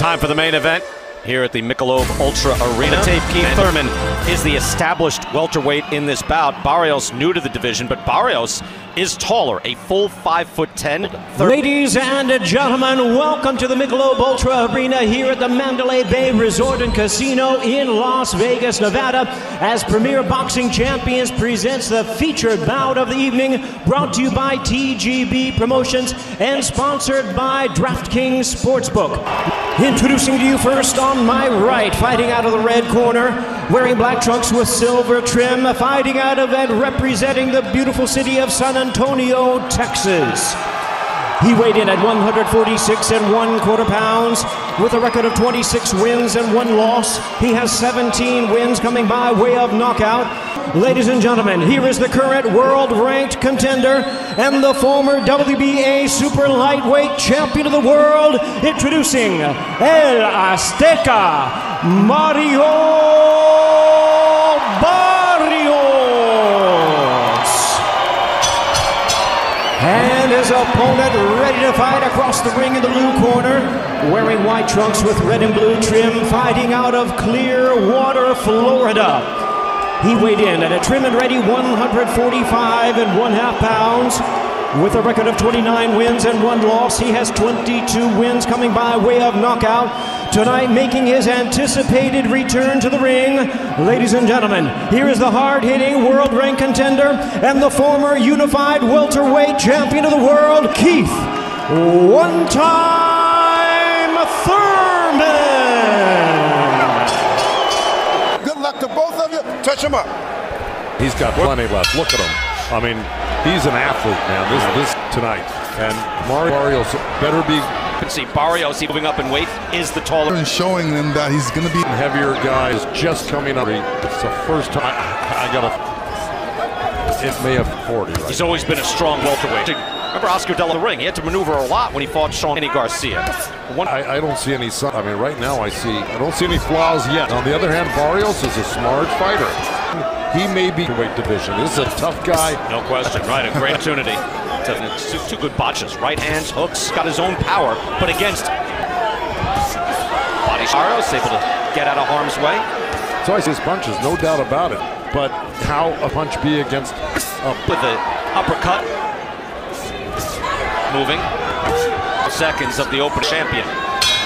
Time for the main event here at the Michelob Ultra Arena. Keith Thurman is the established welterweight in this bout. Barrios new to the division, but Barrios is taller, a full 5'10". Ladies and gentlemen, welcome to the Michelob Ultra Arena here at the Mandalay Bay Resort and Casino in Las Vegas, Nevada, as Premier Boxing Champions presents the featured bout of the evening, brought to you by TGB Promotions and sponsored by DraftKings Sportsbook. Introducing to you first on my right, fighting out of the red corner, wearing black trunks with silver trim, fighting out of and representing the beautiful city of San Antonio, Texas. He weighed in at 146 1/4 pounds with a record of 26 wins and 1 loss. He has 17 wins coming by way of knockout. Ladies and gentlemen, here is the current world-ranked contender and the former WBA super lightweight champion of the world, introducing El Azteca, Mario Barrios. And his opponent ready to fight across the ring in the blue corner, wearing white trunks with red and blue trim, fighting out of Clearwater, Florida. He weighed in at a trim and ready 145 1/2 pounds with a record of 29 wins and 1 loss. He has 22 wins coming by way of knockout. Tonight making his anticipated return to the ring. Ladies and gentlemen, here is the hard-hitting world-ranked contender and the former unified welterweight champion of the world, Keith "One-Time" Thurman. Good luck to both of you. Touch him up. He's got plenty left. Look at him. I mean, he's an athlete, man. This tonight. And Mario Barrios better be. You can see Barrios moving up in weight is the taller. And showing them that he's going to be Heavier guy is just coming up. It's the first time I got a. It may have 40. Right? He's always been a strong welterweight. Remember Oscar De La Ring? He had to maneuver a lot when he fought Sean Garcia. I don't see any. I mean, right now I don't see any flaws yet. On the other hand, Barrios is a smart fighter. He may be weight division. This is a tough guy. No question. Right, a great opportunity. Two good botches. Right hands, hooks, got his own power, but against body. Barrios able to get out of harm's way. It's always his punches, no doubt about it. But how a punch be against with the uppercut. Moving. Seconds of the open champion.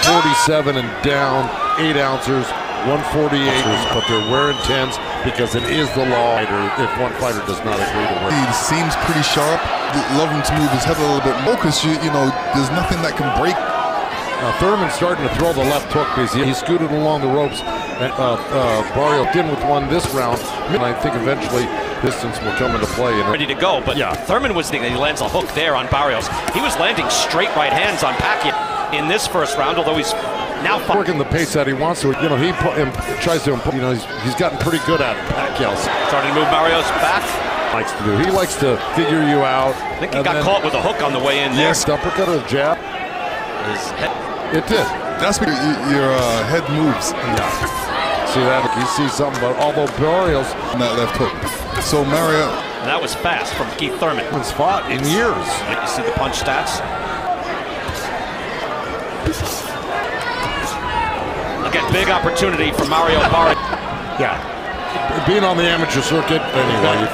47 and down, 8 ounces, 148, but they're wearing 10s because it is the law if one fighter does not agree to wear. He seems pretty sharp. Love him to move his head a little bit more because, you know, there's nothing that can break. Thurman's starting to throw the left hook because he scooted along the ropes. And Barrios did with one this round. And I think eventually distance will come into play. Ready to go, but yeah. Thurman was thinking he lands a hook there on Barrios. He was landing straight right hands on Pacquiao in this first round, although he's now working the pace that he wants to. You know, he tries to. You know, he's gotten pretty good at Pacquiao. Starting to move Barrios back. Likes to do. He likes to figure you out. I think he got caught with a hook on the way in there. Yes, uppercut or jab. His head. It did. That's because your head moves. Yeah. See that? You see something, but although Barrios on that left hook. So Mario. And that was fast from Keith Thurman. It's fought in years. You see the punch stats. Again, big opportunity for Mario Barrios. Yeah. Being on the amateur circuit, anyway.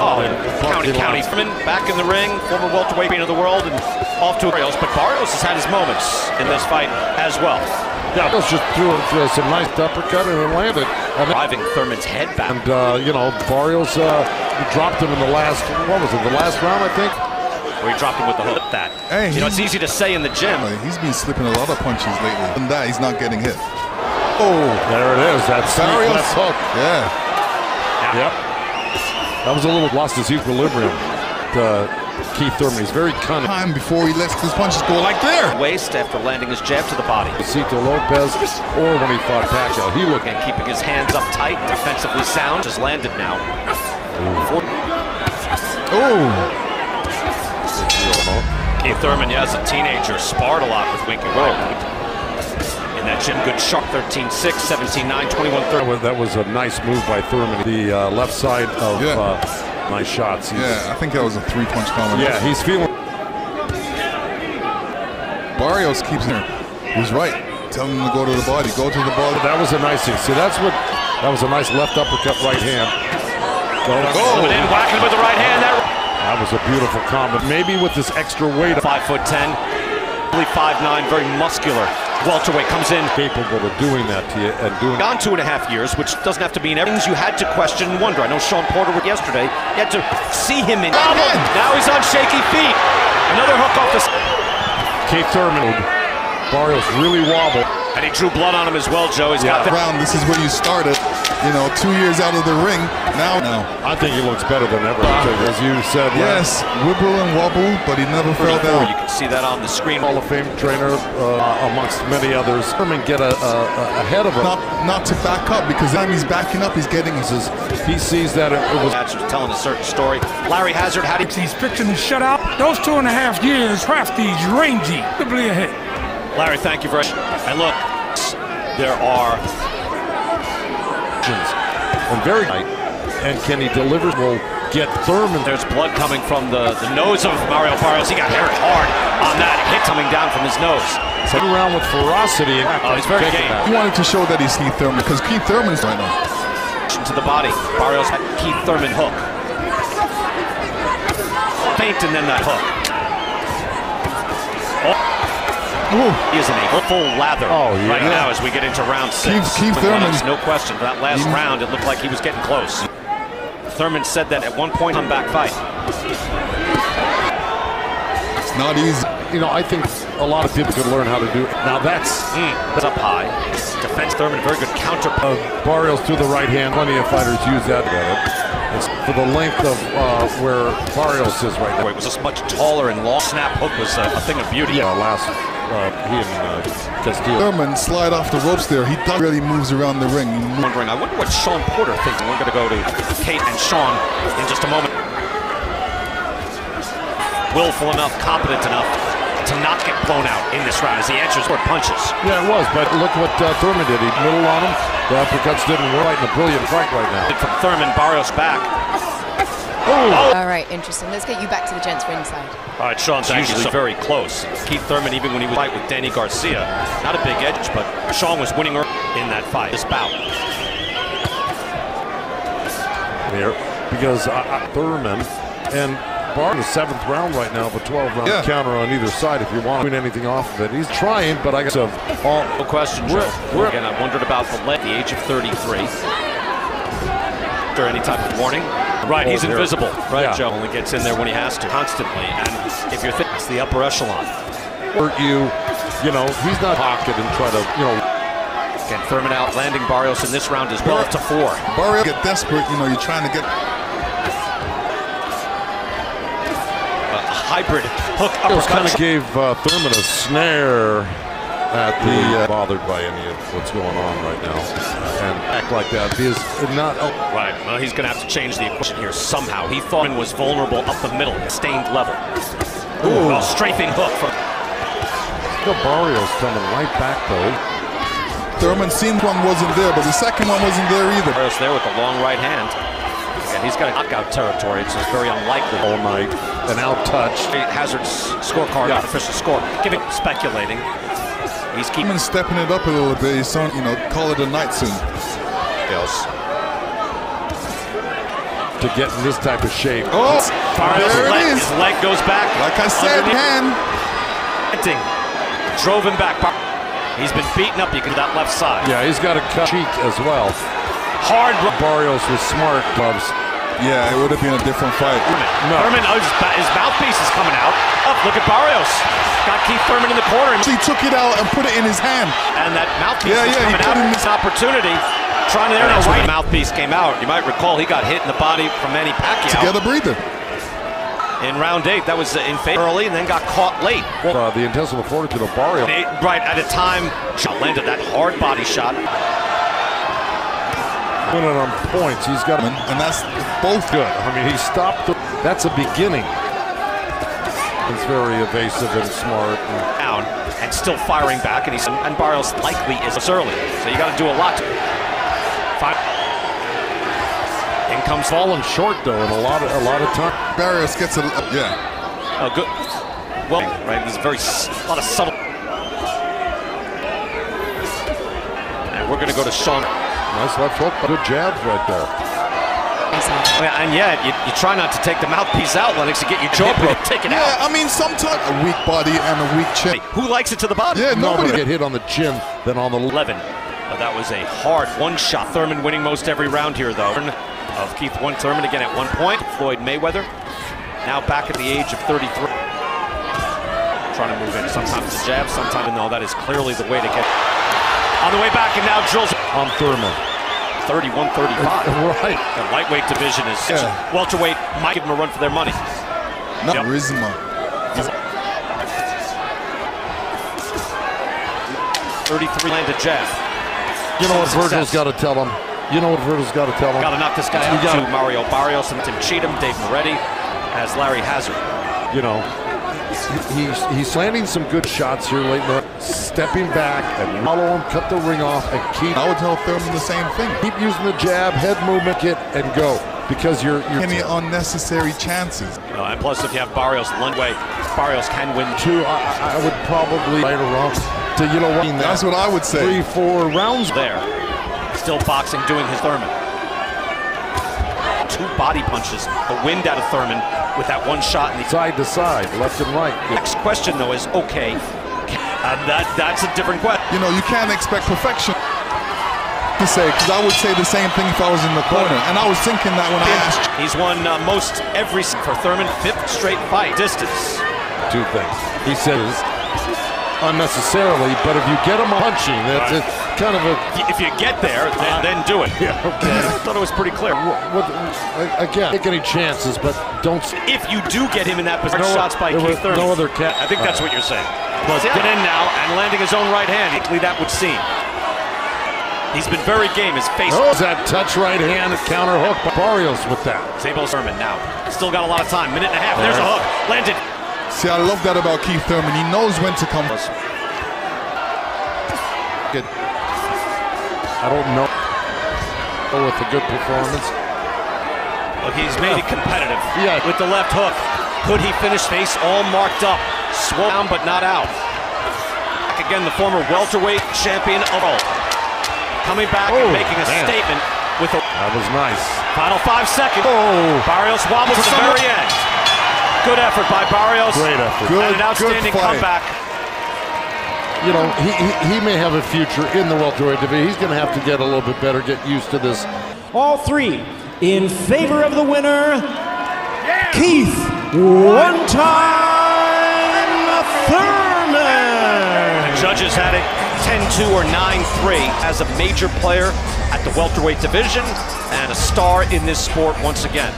County. Thurman back in the ring, former welterweight champion of the world, and off to Barrios. But Barrios has had his moments in this fight as well. Yeah, Barrios just threw some nice uppercut and it landed. And driving Thurman's head back. And, you know, Barrios dropped him in the last, what was it, the last round, I think? Where he dropped him with the hook. Hey, you know, it's easy to say in the gym. He's been slipping a lot of punches lately. And that, he's not getting hit. Oh, there it is. That's Barrios' hook. Yeah. Yep. That was a little lost his equilibrium. Keith Thurman, he's very cunning. Time before he lets his punches go like there. Waist after landing his jab to the body. Cito Lopez, or when he fought Pacquiao, he looked and keeping his hands up tight, defensively sound, just landed now. Keith Thurman, yeah, as a teenager, sparred a lot with Winky Road. In that gym, good sharp 13-6, 17-9, 21-30. That was a nice move by Thurman. The left side of nice shots. I think that was a 3-punch combination. Yeah, he's feeling. Barrios keeps here. He's right. telling him to go to the body. Go to the body. That was a nice thing. See, that was a nice left uppercut, right hand. Coming in, whacking with the right hand. That was a beautiful combo. Maybe with this extra weight. 5'10", 5'9", very muscular. Welterweight comes in. Capable of doing that to you and doing. Gone 2.5 years, which doesn't have to mean everything you had to question and wonder. I know Sean Porter yesterday. You had to see him in. Now he's on shaky feet. Another hook off the. Keith Thurman. Barrios really wobbled. And he drew blood on him as well, Joe. He's got the round. This is where you started. You know, 2 years out of the ring. Now. I think he looks better than ever. As you said. Yes, wibble and wobble, but he never fell down. You can see that on the screen. Hall of Fame trainer, amongst many others. Thurman get ahead of him. Not to back up, because time he's backing up, he's getting his. He sees that it was. Hazard's telling a certain story. Larry Hazard, how did he's fixing to shut out? Those 2.5 years, Crafty's rangy, simply ahead. Larry, thank you very much. And look, there are and very tight. And can he deliver? Will get Thurman. There's blood coming from the nose of Mario Barrios. He got hit hard on that hit coming down from his nose. So around with ferocity. He's very game. He wanted to show that he's Keith Thurman, because Keith Thurman's right now. To the body. Barrios had Keith Thurman hook. Feint and then that hook. He is in a full lather right now as we get into round 6. Keith Thurman. No question. That last round, it looked like he was getting close. Thurman said that at one point on back fight. It's not easy. You know, I think a lot of people could learn how to do it. Now that's up high. Defense Thurman, very good counter. Barrios to the right hand. Plenty of fighters use that. It's for the length of where Barrios is right now. It was just much taller and long. Snap hook was a thing of beauty. Yeah, he and Castillo. Thurman slide off the ropes there. He really moves around the ring. I wonder what Sean Porter thinks. We're going to go to Kate and Sean in just a moment. Willful enough, competent enough to not get blown out in this round as he answers for punches. Yeah, it was, but look what Thurman did. He middle on him. The uppercuts didn't work. In a brilliant fight right now. From Thurman, Barrios back. All right, interesting. Let's get you back to the gents ringside. All right, Sean's usually very close. Keith Thurman, even when he was fight with Danny Garcia, not a big edge, but Sean was winning in that fight. This bout. Here, because Thurman and Bar in the 7th round right now, but 12-round counter on either side if you want to win anything off of it. He's trying, but I guess no question, Joe. Again, I wondered about the leg, the age of 33. After any type of warning. Right, he's invisible. Right, Joe only gets in there when he has to, constantly. And if you're thinking it's the upper echelon. Hurt you know, he's not pocket and try to, Again, Thurman out, landing Barrios in this round is 12-4. Barrios get desperate, you're trying to get hybrid hook uppercut. Kind of uppercut. gave Thurman a snare at the bothered by any of what's going on right now and act like that. He is not right. Well, he's going to have to change the equation here somehow. He thought he was vulnerable up the middle, stained level. Ooh, well, strafing hook from Barrios coming right back though. Thurman seen one wasn't there, but the second one wasn't there either. Barrios there with the long right hand. And he's got a knockout territory. It's just very unlikely. All night. An out touch. Hazard's scorecard, official score. Giving, speculating. He's keeping stepping it up a little bit. He's on, call it a night soon. To get in this type of shape. Oh, Barrios' his leg goes back. Like I said, hand. Drove him back. He's been beaten up. You can that left side. Yeah, he's got a cut cheek as well. Hard. Barrios was smart, gloves. Yeah, it would have been a different fight. Thurman, his mouthpiece is coming out. Oh, look at Barrios. Got Keith Thurman in the corner. He took it out and put it in his hand. And that mouthpiece is coming out. This opportunity. Trying to right mouthpiece came out. You might recall he got hit in the body from Manny Pacquiao. To get a breather. In round 8, that was in favor early and then got caught late. The intestinal fortitude of Barrios. Right at a time, landed that hard body shot. Winning on points, he's got them, and that's both good. I mean, he stopped. That's a beginning. He's very evasive and smart. Down and still firing back, and Barrios likely is early, so you got to do a lot. In comes falling short though, in a lot of time. Barrios gets a Oh, good. Well, right. There's a lot of subtle. We're going to go to Sean. Nice left hook, good jabs right there. And yet, you try not to take the mouthpiece out, Lennox, to get your jaw broke. Take it out. Yeah, I mean, sometimes a weak body and a weak chin. Who likes it to the body? Yeah, nobody get hit on the chin than on the 11. That was a hard one-shot. Thurman winning most every round here, though. Of Keith Thurman again at one point. Floyd Mayweather, now back at the age of 33. Trying to move in. Sometimes a jab, sometimes no. That is clearly the way to get. On the way back, and now drills on Thurman. 31-35. Right. The lightweight division is welterweight might give them a run for their money. Not Rizma. 33 landed jab. You know what Virgil's got to tell him? You know what Virgil's got to tell him? Got to knock this guy out to Mario Barrios and Tim Cheatham, Dave Moretti, as Larry Hazard. You know, he's landing some good shots here late in the stepping back and follow him, cut the ring off, and keep. I would tell Thurman the same thing. Keep using the jab, head movement, get and go, because you're any unnecessary chances. And plus, if you have Barrios lunge way, Barrios can win. I would probably right or wrong to That's what I would say. 3-4 rounds there. Still boxing, doing his Thurman. 2 body punches, the wind out of Thurman with that one shot in the side to side, left and right. Next question though is okay. That's a different question. You know, you can't expect perfection to say, because I would say the same thing if I was in the corner. And I was thinking that when I asked. He's won most every for Thurman, 5th straight fight. Distance. 2 things. He says unnecessarily, but if you get him punching, it's kind of a. If you get there, then do it. Yeah, okay. I thought it was pretty clear. Again, take any chances, but don't. If you do get him in that position, shots by Keith Thurman. No other cat. I think that's what you're saying. Get in now and landing his own right hand. That would seem. He's been very game. His face. Oh, that touch right hand, counter hook by Barrios with that. Sable Thurman now. Still got a lot of time. Minute and a half. There's a hook. Landed. See, I love that about Keith Thurman. He knows when to come. Good. I don't know with a good performance. Look, he's made it competitive. Yeah. With the left hook. Could he finish? Face all marked up. Swole down but not out. Back again, the former welterweight champion of all. Coming back and making a statement with a. That was nice. Final 5 seconds. Oh. Barrios wobbles at the very end. Good effort by Barrios. Great effort. And an outstanding comeback. You know, he may have a future in the welterweight division. He's going to have to get a little bit better, get used to this. All 3 in favor of the winner, Keith one-time Thurman. The judges had it 10-2 or 9-3 as a major player at the welterweight division and a star in this sport once again.